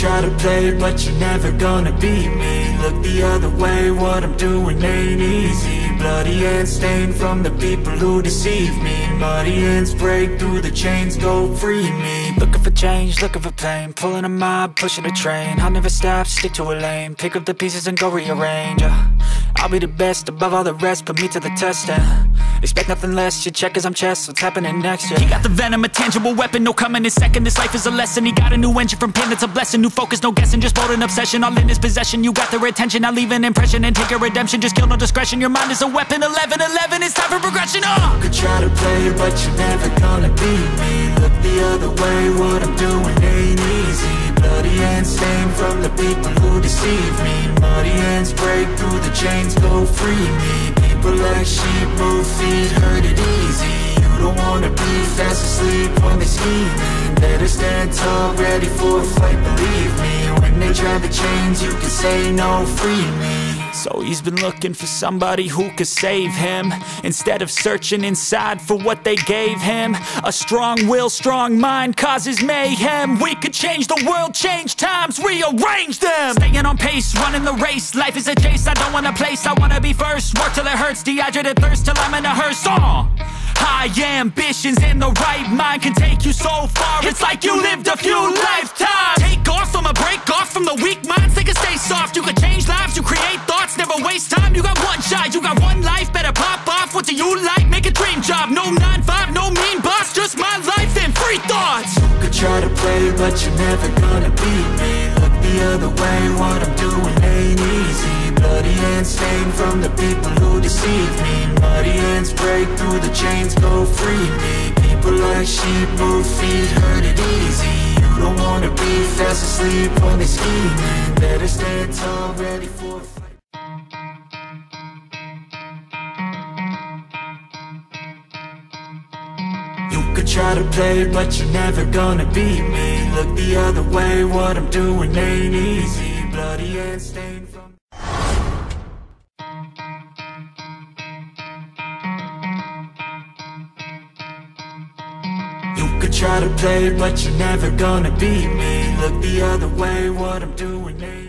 try to play, but you're never gonna beat me. Look the other way, what I'm doing ain't easy. Bloody hands stained from the people who deceive me. Muddy hands break through the chains, go free me. Looking for change, looking for pain, pulling a mob, pushing a train. I'll never stop, stick to a lane, pick up the pieces and go rearrange. I'll be the best above all the rest, put me to the test and expect nothing less, you check as I'm chess, what's happening next, yeah. He got the venom, a tangible weapon, no coming in second. This life is a lesson, he got a new engine from pain, that's a blessing. New focus, no guessing, just bold and obsession, all in his possession. You got their attention, I'll leave an impression and take a redemption. Just kill, no discretion, your mind is a weapon. 11-11, it's time for progression, You could try to play, but you're never gonna beat me. Look the other way, what I'm doing ain't easy. Bloody hands stained from the people who deceive me. Muddy hands break through the chains, go free me. People like sheep move feet, hurt it easy. You don't wanna be fast asleep when they're scheming. Better stand tall, ready for a fight, believe me. When they drive the chains, you can say no, free me. So he's been looking for somebody who could save him, instead of searching inside for what they gave him. A strong will, strong mind causes mayhem. We could change the world, change times, rearrange them. Staying on pace, running the race. Life is a chase, I don't want a place, I wanna be first. Work till it hurts, dehydrated thirst till I'm in a hearse. High ambitions in the right mind can take you so far. It's like you lived a few lifetimes. Take off from a break off from the weak minds, they can stay soft. You can change lives, you create thoughts, never waste time. You got one shot, you got one life, better pop off. What do you like? Make a dream job. No 9-5, no mean boss, just my life and free thoughts. You could try to play, but you're never gonna beat me. Look the other way, what I'm doing ain't easy. Bloody hands stained from the people who deceive me. Muddy hands break through the chains, go free me. People like sheep move feet, hurt it easy. You don't wanna be fast asleep when they're scheming. Better stand tall, ready for a fight. You could try to play, but you're never gonna beat me. Look the other way, what I'm doing ain't easy. Bloody hands stained from try to play, but you're never gonna beat me. Look the other way, what I'm doing ain't